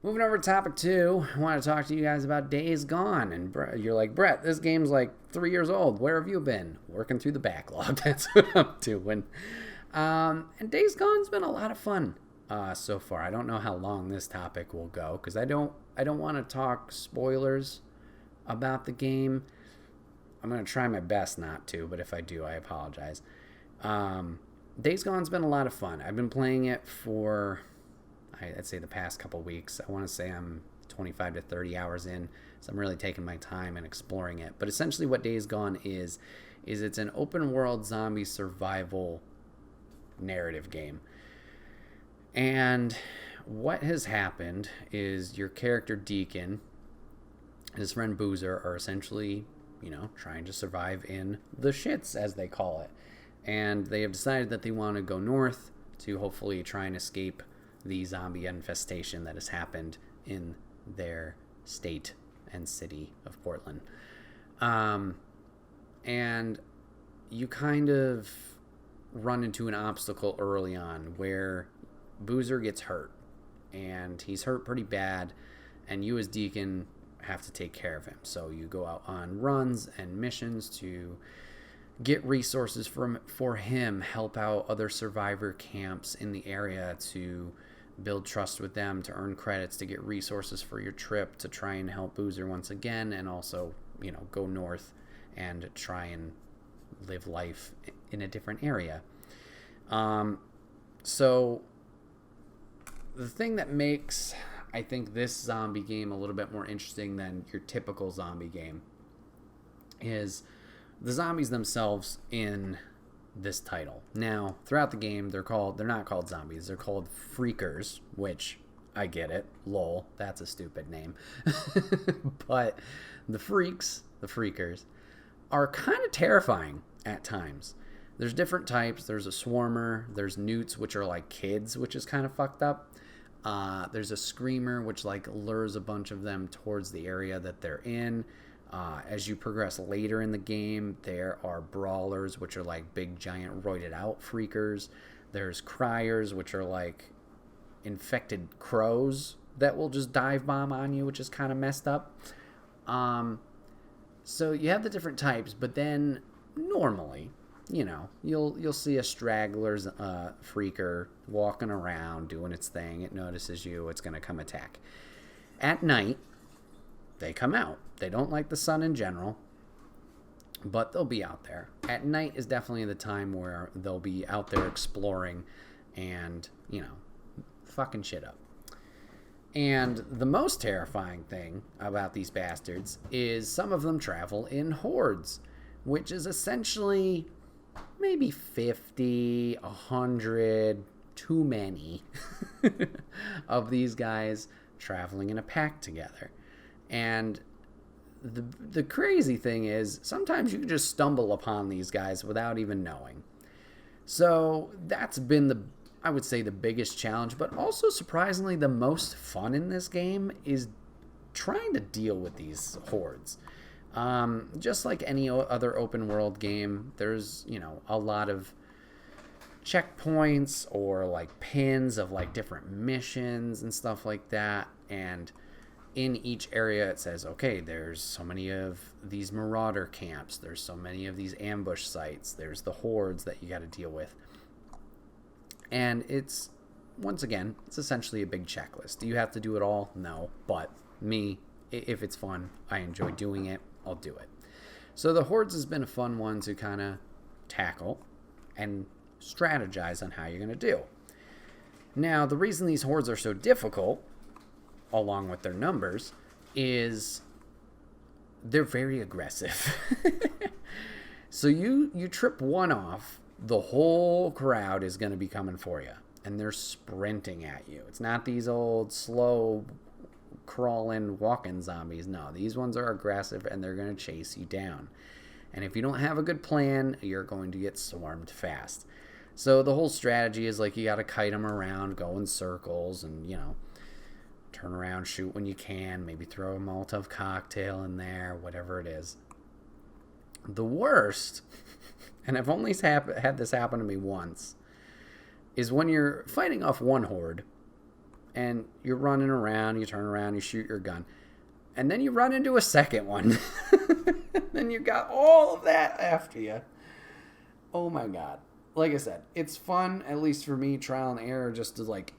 Moving over to topic 2, I want to talk to you guys about Days Gone. And you're like, Brett, this game's like 3 years old. Where have you been? Working through the backlog. That's what I'm doing. And Days Gone's been a lot of fun so far. I don't know how long this topic will go because I don't want to talk spoilers about the game. I'm going to try my best not to, but if I do, I apologize. Days Gone's been a lot of fun. I've been playing it for, I'd say, the past couple weeks. I want to say I'm 25 to 30 hours in, so I'm really taking my time and exploring it. But essentially what Days Gone is it's an open world zombie survival narrative game. And what has happened is your character Deacon and his friend Boozer are essentially, trying to survive in the shits, as they call it. And they have decided that they want to go north to hopefully try and escape the zombie infestation that has happened in their state and city of Portland. And you kind of run into an obstacle early on where Boozer gets hurt. And he's hurt pretty bad. And you as Deacon have to take care of him. So you go out on runs and missions to get resources for him, help out other survivor camps in the area to build trust with them, to earn credits, to get resources for your trip, to try and help Boozer once again, and also, go north and try and live life in a different area. So the thing that makes, I think, this zombie game a little bit more interesting than your typical zombie game is the zombies themselves in this title. Now, throughout the game, they're not called zombies. They're called freakers, which I get it. Lol, that's a stupid name. But the freakers, are kind of terrifying at times. There's different types. There's a swarmer. There's newts, which are like kids, which is kind of fucked up. There's a screamer, which lures a bunch of them towards the area that they're in. As you progress later in the game, there are brawlers, which are like big, giant, roided out freakers. There's criers, which are like infected crows that will just dive bomb on you, which is kind of messed up. So you have the different types, but then normally, you'll see a straggler's freaker walking around doing its thing. It notices you. It's going to come attack. At night, they come out. They don't like the sun in general, but they'll be out there. At night is definitely the time where they'll be out there exploring and, fucking shit up. And the most terrifying thing about these bastards is some of them travel in hordes, which is essentially maybe 50, 100, too many of these guys traveling in a pack together. And the crazy thing is sometimes you can just stumble upon these guys without even knowing. So that's been I would say the biggest challenge, but also surprisingly the most fun in this game is trying to deal with these hordes. Just like any other open world game, there's, a lot of checkpoints or pins of different missions and stuff like that. And in each area it says, okay, there's so many of these marauder camps, there's so many of these ambush sites, there's the hordes that you got to deal with. And it's essentially a big checklist. Do you have to do it all? No. But me, if it's fun, I enjoy doing it, I'll do it. So the hordes has been a fun one to kind of tackle and strategize on how you're going to do. Now, the reason these hordes are so difficult, along with their numbers, is they're very aggressive. So you trip one off, the whole crowd is going to be coming for you, and they're sprinting at you. It's not these old slow crawling walking zombies. No, these ones are aggressive and they're going to chase you down. And if you don't have a good plan, you're going to get swarmed fast. So the whole strategy is you got to kite them around, go in circles, and turn around, shoot when you can, maybe throw a Molotov cocktail in there, whatever it is. The worst, and I've only had this happen to me once, is when you're fighting off one horde and you're running around, you turn around, you shoot your gun, and then you run into a second one. Then you got all of that after you. Oh my God. Like I said, it's fun, at least for me, trial and error, just to like,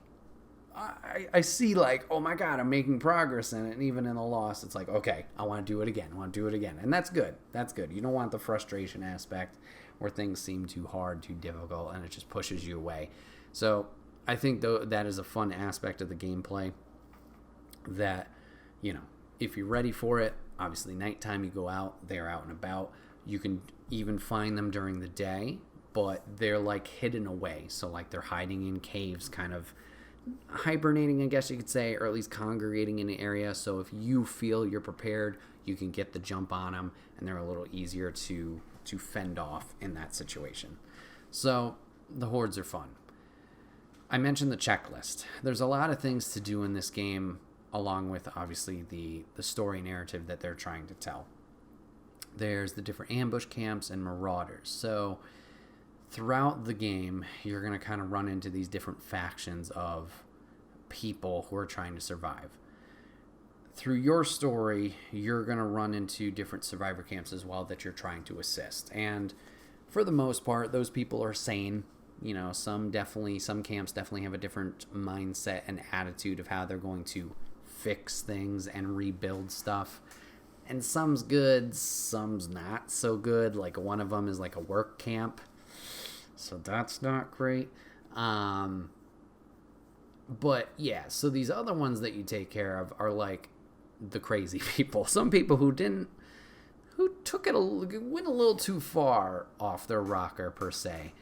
I see like, oh my God, I'm making progress in it. And even in the loss, it's like, okay, I want to do it again. And that's good. That's good. You don't want the frustration aspect where things seem too hard, too difficult, and it just pushes you away. So I think that is a fun aspect of the gameplay that, you know, if you're ready for it, obviously nighttime you go out, they're out and about. You can even find them during the day, but they're like hidden away. So like they're hiding in caves, kind of hibernating, I guess you could say, or at least congregating in an area. So if you feel you're prepared, you can get the jump on them, and they're a little easier to fend off in that situation. So the hordes are fun. I mentioned the checklist. There's a lot of things to do in this game, along with obviously the story narrative that they're trying to tell. There's the different ambush camps and marauders. So throughout the game, you're going to kind of run into these different factions of people who are trying to survive. Through your story, you're going to run into different survivor camps as well that you're trying to assist. And for the most part, those people are sane. You know, some camps definitely have a different mindset and attitude of how they're going to fix things and rebuild stuff. And some's good, some's not so good. Like one of them is like a work camp, so that's not great. But yeah, so these other ones that you take care of are like the crazy people. Some people who went a little too far off their rocker per se.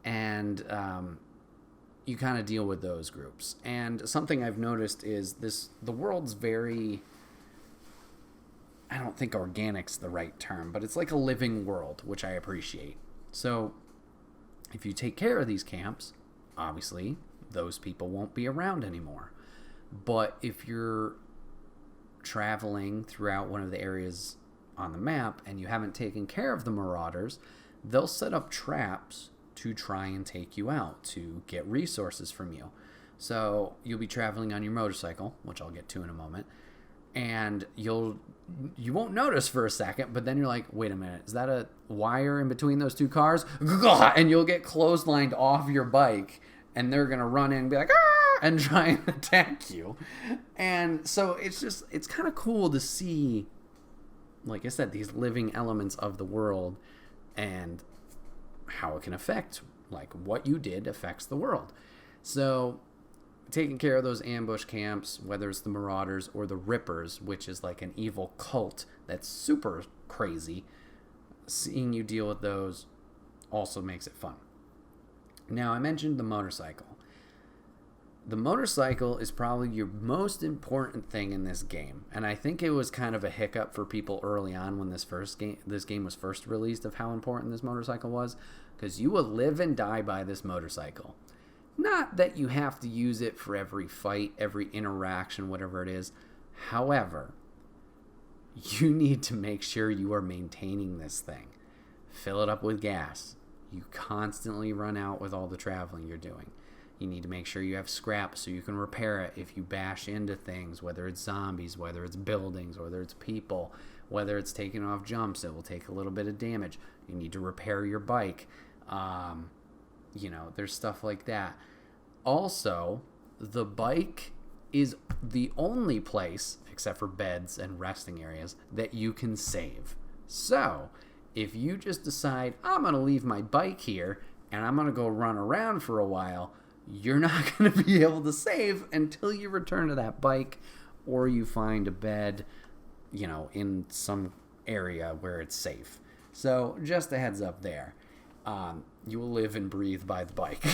And you kind of deal with those groups. And something I've noticed is the world's very, I don't think organic's the right term, but it's like a living world, which I appreciate. So if you take care of these camps, obviously those people won't be around anymore. But if you're traveling throughout one of the areas on the map and you haven't taken care of the marauders, they'll set up traps to try and take you out, to get resources from you. So you'll be traveling on your motorcycle, which I'll get to in a moment, and you won't notice for a second, but then you're like, wait a minute, is that a wire in between those two cars? And you'll get clotheslined off your bike, and they're gonna run in and be like, ah, and try and attack you. And so it's kind of cool to see, like I said, these living elements of the world and how it can affect, like what you did affects the world. So taking care of those ambush camps, whether it's the marauders or the rippers, which is like an evil cult that's super crazy, seeing you deal with those also makes it fun. Now, I mentioned the motorcycle. The motorcycle is probably your most important thing in this game, and I think it was kind of a hiccup for people early on when this game was first released, of how important this motorcycle was, because you will live and die by this motorcycle. Not that you have to use it for every fight, every interaction, whatever it is. However, you need to make sure you are maintaining this thing. Fill it up with gas. You constantly run out with all the traveling you're doing. You need to make sure you have scrap so you can repair it if you bash into things, whether it's zombies, whether it's buildings, whether it's people, whether it's taking off jumps. It will take a little bit of damage. You need to repair your bike. There's stuff like that. Also, the bike is the only place, except for beds and resting areas, that you can save. So, if you just decide, I'm going to leave my bike here and I'm going to go run around for a while, you're not going to be able to save until you return to that bike or you find a bed, in some area where it's safe. So just a heads up there. You will live and breathe by the bike.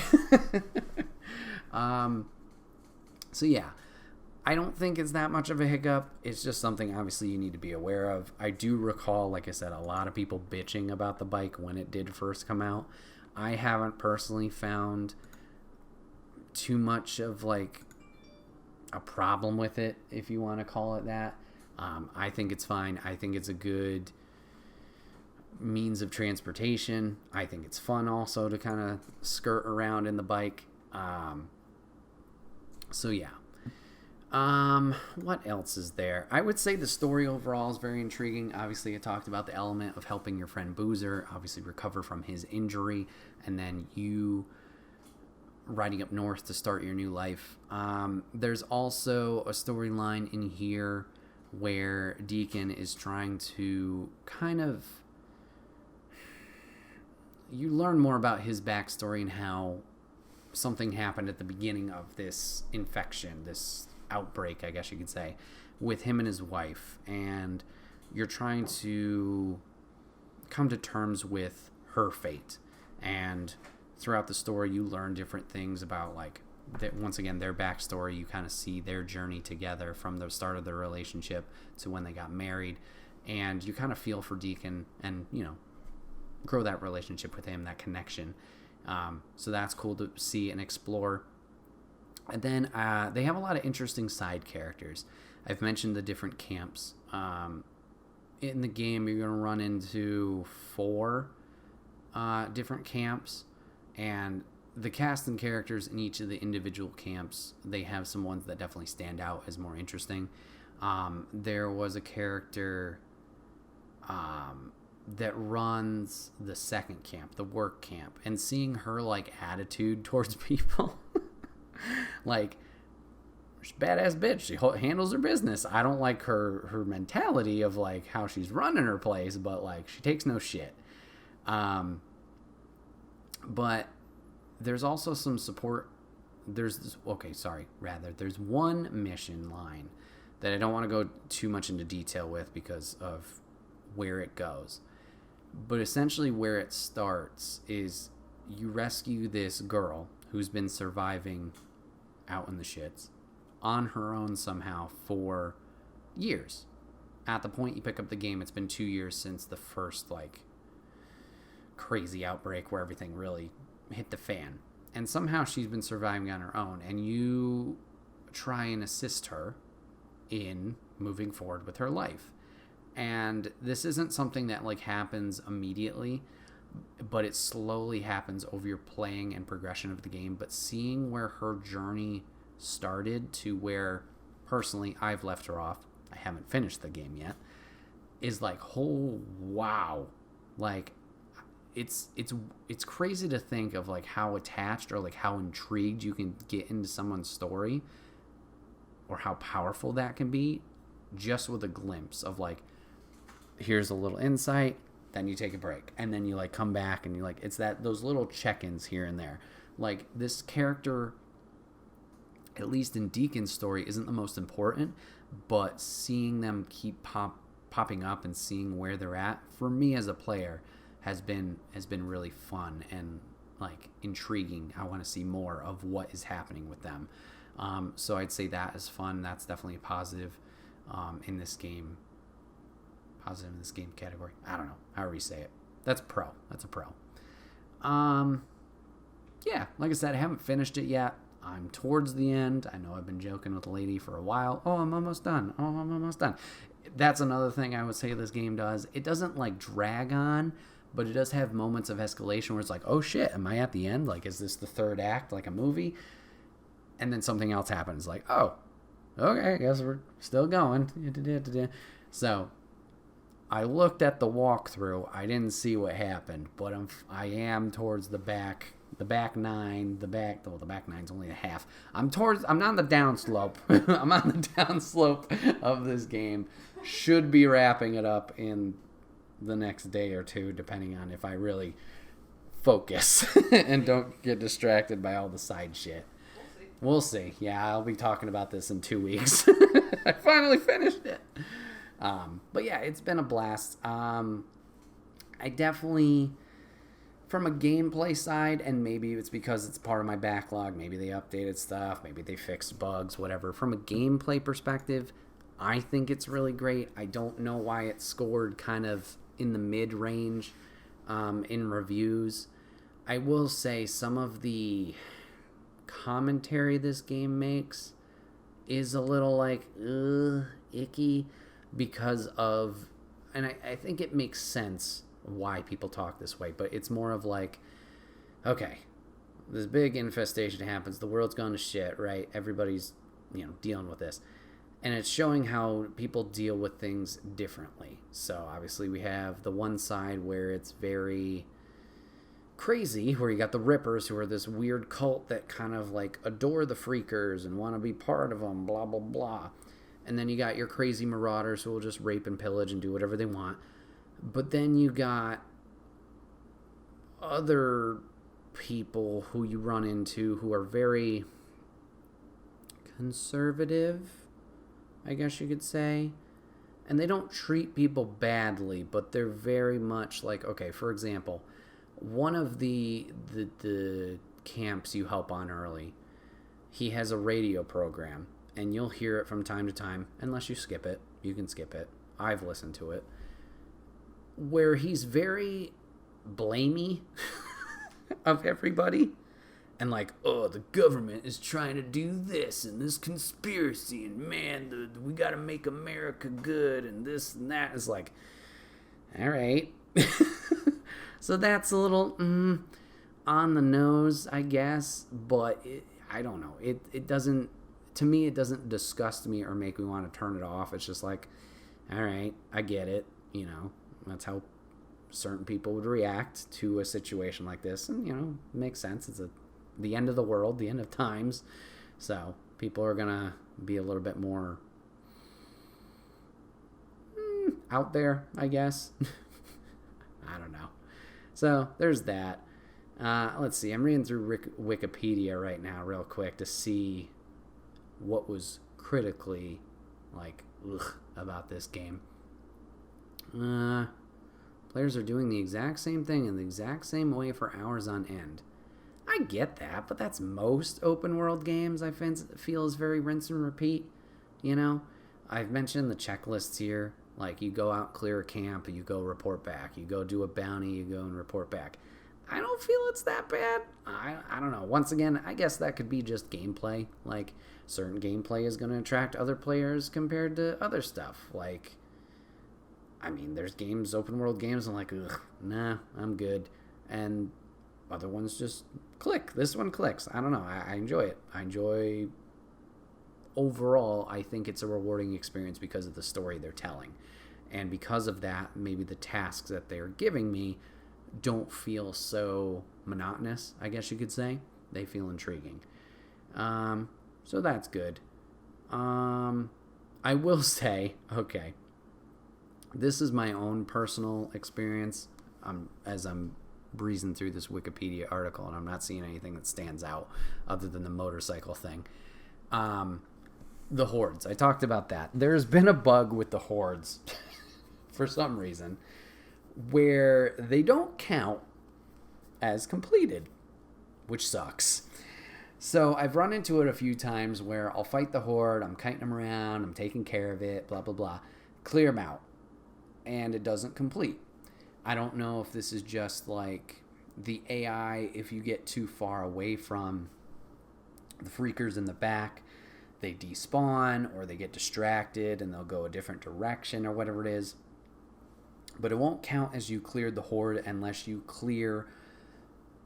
So yeah, I don't think it's that much of a hiccup. It's just something obviously you need to be aware of. I do recall, like I said, a lot of people bitching about the bike when it did first come out. I haven't personally found too much of like a problem with it, if you want to call it that. I think it's fine. I think it's a good means of transportation. I think it's fun also to kind of skirt around in the bike. So yeah. What else is there? I would say the story overall is very intriguing. Obviously, I talked about the element of helping your friend Boozer obviously recover from his injury, and then you riding up north to start your new life. There's also a storyline in here where Deacon is trying to kind of... You learn more about his backstory and how something happened at the beginning of this infection, this outbreak, I guess you could say, with him and his wife. And you're trying to come to terms with her fate. And throughout the story, you learn different things about, like, once again, their backstory. You kind of see their journey together from the start of their relationship to when they got married. And you kind of feel for Deacon and, you know, grow that relationship with him, that connection. So that's cool to see and explore. And then they have a lot of interesting side characters. I've mentioned the different camps. In the game, you're going to run into 4 different camps. And the cast and characters in each of the individual camps, they have some ones that definitely stand out as more interesting. There was a character... that runs the second camp, the work camp, and seeing her, like, attitude towards people, like, she's a badass bitch. She handles her business. I don't like her mentality of, like, how she's running her place, but, like, she takes no shit. But there's also some support. There's one mission line that I don't want to go too much into detail with because of where it goes. But essentially where it starts is you rescue this girl who's been surviving out in the shits on her own somehow for years. At the point you pick up the game, it's been 2 years since the first, like, crazy outbreak where everything really hit the fan. And somehow she's been surviving on her own, and you try and assist her in moving forward with her life. And this isn't something that, like, happens immediately, but it slowly happens over your playing and progression of the game. But seeing where her journey started to where, personally, I've left her off, I haven't finished the game yet, is like, oh, wow. Like, it's crazy to think of, like, how attached or, like, how intrigued you can get into someone's story, or how powerful that can be, just with a glimpse of, like, here's a little insight, then you take a break, and then you, like, come back and you, like, it's those little check-ins here and there. Like, this character, at least in Deacon's story, isn't the most important, but seeing them keep popping up and seeing where they're at, for me as a player, has been really fun and, like, intriguing. I want to see more of what is happening with them. So I'd say that is fun. That's definitely a positive in this game. Positive in this game category. I don't know. However you say it. That's a pro. Yeah, like I said, I haven't finished it yet. I'm towards the end. I know I've been joking with the lady for a while. Oh, I'm almost done. That's another thing I would say this game does. It doesn't, like, drag on, but it does have moments of escalation where it's like, oh shit, am I at the end? Like, is this the third act, like a movie? And then something else happens. Like, oh, okay, I guess we're still going. So I looked at the walkthrough. I didn't see what happened, but I am towards the back nine. The back nine's only a half. I'm on the downslope. I'm on the downslope of this game. Should be wrapping it up in the next day or two, depending on if I really focus and don't get distracted by all the side shit. We'll see. Yeah, I'll be talking about this in 2 weeks. I finally finished it. But yeah, it's been a blast. I definitely, from a gameplay side, and maybe it's because it's part of my backlog, maybe they updated stuff, maybe they fixed bugs, whatever. From a gameplay perspective, I think it's really great. I don't know why it scored kind of in the mid-range in reviews. I will say some of the commentary this game makes is a little, like, icky because of, and I think it makes sense why people talk this way, but it's more of like, okay, this big infestation happens, the world's gone to shit, right? Everybody's dealing with this. And it's showing how people deal with things differently. So obviously we have the one side where it's very crazy, where you got the Rippers, who are this weird cult that kind of like adore the Freakers and want to be part of them, blah, blah, blah. And then you got your crazy Marauders who will just rape and pillage and do whatever they want. But then you got other people who you run into who are very conservative, I guess you could say. And they don't treat people badly, but they're very much like, okay, for example, one of the camps you help on early, he has a radio program, and you'll hear it from time to time, unless you skip it. You can skip it. I've listened to it. Where he's very blamey of everybody. And like, oh, the government is trying to do this and this conspiracy, and man, we got to make America good, and this and that. Is like, all right. So that's a little on the nose, I guess, but I don't know. It doesn't, to me, it doesn't disgust me or make me want to turn it off. It's just like, all right, I get it. That's how certain people would react to a situation like this, and it makes sense. It's the end of the world, the end of times, so people are gonna be a little bit more out there, I guess. I don't know. So there's that. Let's see. I'm reading through Wikipedia right now real quick to see what was critically about this game. Players are doing the exact same thing in the exact same way for hours on end. I get that, but that's most open world games. I feel is very rinse and repeat. I've mentioned the checklists here. Like, you go out, clear a camp, you go report back. You go do a bounty, you go and report back. I don't feel it's that bad. I don't know. Once again, I guess that could be just gameplay. Like, certain gameplay is going to attract other players compared to other stuff. Like, there's games, open world games, I'm like, ugh, nah, I'm good. And other ones just click. This one clicks. I don't know. I enjoy it. Overall, I think it's a rewarding experience because of the story they're telling. And because of that, maybe the tasks that they're giving me don't feel so monotonous, I guess you could say. They feel intriguing. So that's good. I will say, okay, this is my own personal experience as I'm breezing through this Wikipedia article, and I'm not seeing anything that stands out other than the motorcycle thing. The hordes. I talked about that. There's been a bug with the hordes for some reason where they don't count as completed, which sucks. So I've run into it a few times where I'll fight the horde, I'm kiting them around, I'm taking care of it, blah, blah, blah, clear them out, and it doesn't complete. I don't know if this is just like the AI, if you get too far away from the freakers in the back, they despawn or they get distracted and they'll go a different direction or whatever it is. But it won't count as you cleared the horde unless you clear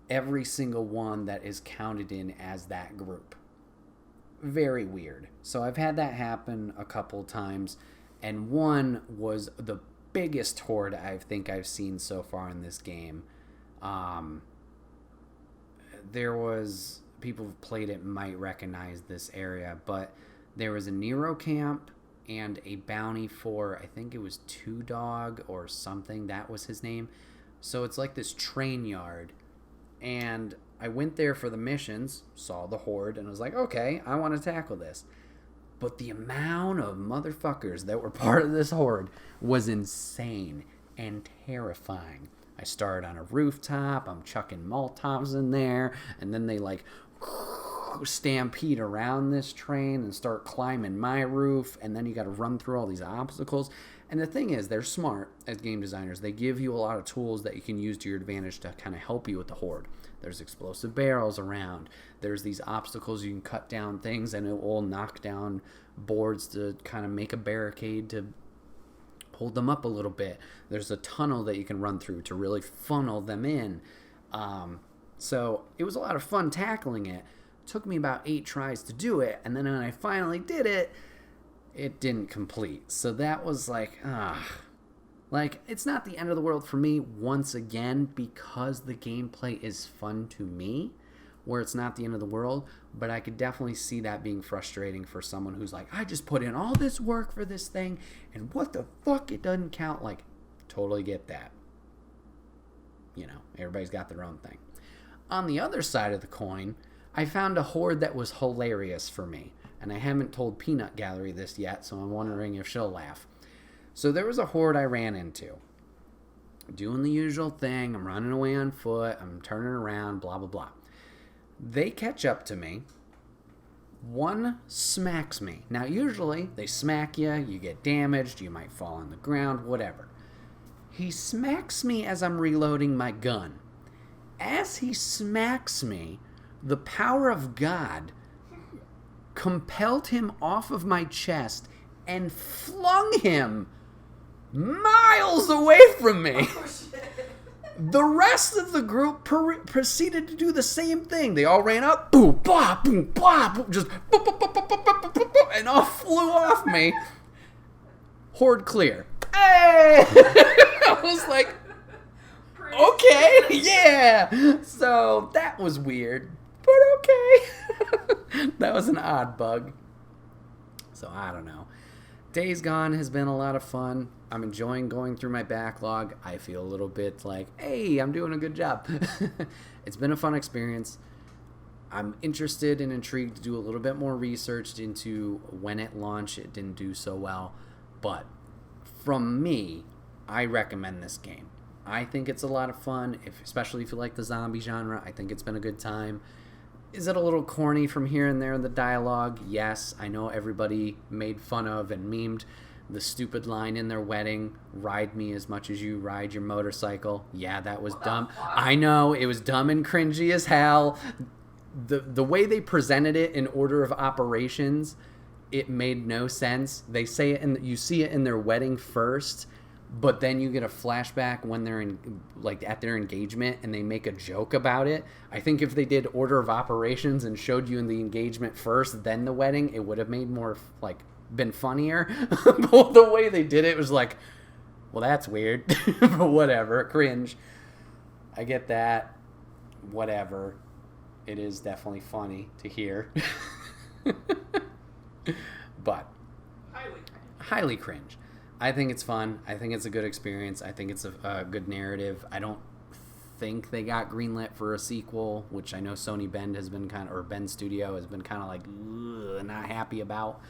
every single one that is counted in as that group. Very weird. So I've had that happen a couple times, and one was the biggest horde I think I've seen so far in this game. There was... people who've played it might recognize this area, but there was a Nero camp and a bounty for, I think it was Two Dog or something. That was his name. So it's like this train yard. And I went there for the missions, saw the horde, and was like, okay, I want to tackle this. But the amount of motherfuckers that were part of this horde was insane and terrifying. I started on a rooftop, I'm chucking Molotovs in there, and then they stampede around this train and start climbing my roof, and then you got to run through all these obstacles. And the thing is, they're smart as game designers. They give you a lot of tools that you can use to your advantage to kind of help you with the horde. There's explosive barrels around. There's these obstacles you can cut down things, and it will knock down boards to kind of make a barricade to hold them up a little bit. There's a tunnel that you can run through to really funnel them in. So it was a lot of fun tackling it, Took me about 8 tries to do it, and then when I finally did it, it didn't complete. So that was like, like, it's not the end of the world for me once again, because the gameplay is fun to me, where it's not the end of the world, but I could definitely see that being frustrating for someone who's like, I just put in all this work for this thing, and what the fuck, it doesn't count. Like, totally get that. You know, everybody's got their own thing. On the other side of the coin, I found a horde that was hilarious for me. And I haven't told Peanut Gallery this yet, so I'm wondering if she'll laugh. So there was a horde I ran into. Doing the usual thing. I'm running away on foot. I'm turning around, blah, blah, blah. They catch up to me. One smacks me. Now, usually, they smack you. You get damaged. You might fall on the ground, whatever. He smacks me as I'm reloading my gun. As he smacks me, the power of God compelled him off of my chest and flung him miles away from me. Oh, shit. The rest of the group proceeded to do the same thing. They all ran up, boom, blah, boom, blah, boom, just boop, boop, boop, boop, boop, boop, boop, boop, and all flew off me. Horde clear. Hey! I was like, okay, yeah. So that was weird, but okay. That was an odd bug. So I don't know. Days Gone has been a lot of fun. I'm enjoying going through my backlog. I feel a little bit like, hey, I'm doing a good job. It's been a fun experience. I'm interested and intrigued to do a little bit more research into when it launched. It didn't do so well. But from me, I recommend this game. I think it's a lot of fun, especially if you like the zombie genre. I think it's been a good time. Is it a little corny from here and there in the dialogue? Yes. I know everybody made fun of and memed the stupid line in their wedding, ride me as much as you ride your motorcycle. Yeah, that was dumb. I know, it was dumb and cringy as hell. The way they presented it in order of operations, it made no sense. They say it, and you see it in their wedding first, but then you get a flashback when they're in, like, at their engagement, and they make a joke about it. I think if they did order of operations and showed you in the engagement first, then the wedding, it would have made more, like, been funnier. But the way they did it was like, well, that's weird. But whatever, cringe. I get that. Whatever. It is definitely funny to hear. But highly cringe. I think it's fun. I think it's a good experience. I think it's a good narrative. I don't think they got greenlit for a sequel, which I know Sony Bend has been Bend Studio has been kind of like not happy about.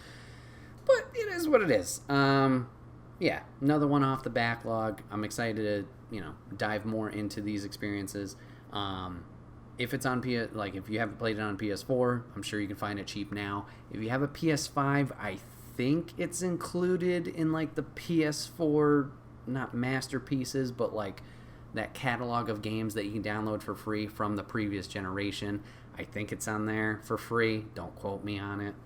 But it is what it is. Yeah, another one off the backlog. I'm excited to, dive more into these experiences. If it's on if you haven't played it on PS4, I'm sure you can find it cheap now. If you have a PS5, I think it's included in like the PS4, not masterpieces, but like that catalog of games that you can download for free from the previous generation. I think it's on there for free. Don't quote me on it.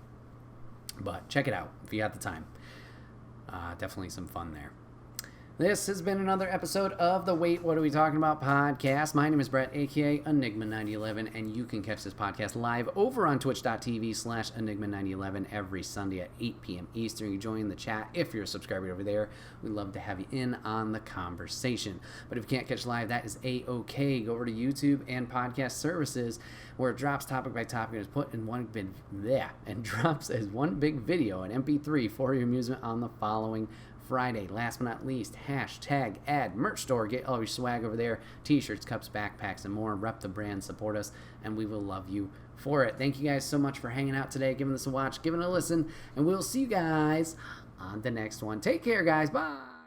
But check it out if you have the time. Definitely some fun there. This has been another episode of the Wait, What Are We Talking About podcast. My name is Bret, a.k.a. Enigma9011, and you can catch this podcast live over on twitch.tv/Enigma9011 every Sunday at 8 p.m. Eastern. You join the chat if you're a subscriber over there. We'd love to have you in on the conversation. But if you can't catch live, that is A-OK. Go over to YouTube and podcast services where it drops topic by topic and is put in one big drops as one big video, an MP3 for your amusement on the following Friday. Last but not least, #ad merch store. Get all your swag over there. T-shirts, cups, backpacks, and more. Rep the brand, support us, and we will love you for it. Thank you guys so much for hanging out today, giving this a watch, giving it a listen, and we'll see you guys on the next one. Take care, guys. Bye.